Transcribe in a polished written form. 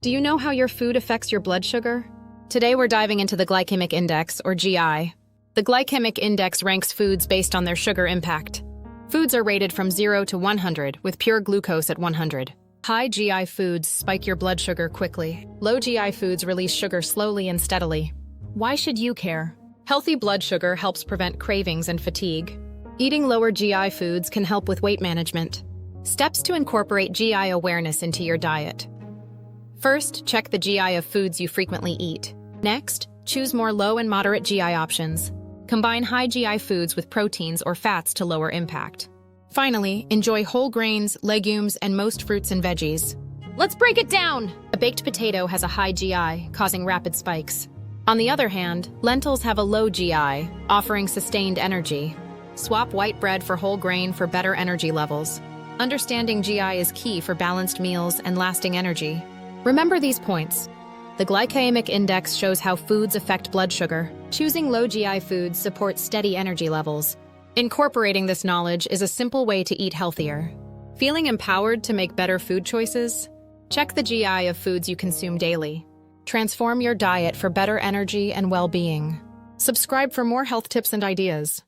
Do you know how your food affects your blood sugar? Today we're diving into the Glycemic Index, or GI. The Glycemic Index ranks foods based on their sugar impact. Foods are rated from 0 to 100, with pure glucose at 100. High GI foods spike your blood sugar quickly. Low GI foods release sugar slowly and steadily. Why should you care? Healthy blood sugar helps prevent cravings and fatigue. Eating lower GI foods can help with weight management. Steps to incorporate GI awareness into your diet. First, check the GI of foods you frequently eat. Next, choose more low and moderate GI options. Combine high GI foods with proteins or fats to lower impact. Finally, enjoy whole grains, legumes, and most fruits and veggies. Let's break it down! A baked potato has a high GI, causing rapid spikes. On the other hand, lentils have a low GI, offering sustained energy. Swap white bread for whole grain for better energy levels. Understanding GI is key for balanced meals and lasting energy. Remember these points. The Glycemic Index shows how foods affect blood sugar. Choosing low GI foods supports steady energy levels. Incorporating this knowledge is a simple way to eat healthier. Feeling empowered to make better food choices? Check the GI of foods you consume daily. Transform your diet for better energy and well-being. Subscribe for more health tips and ideas.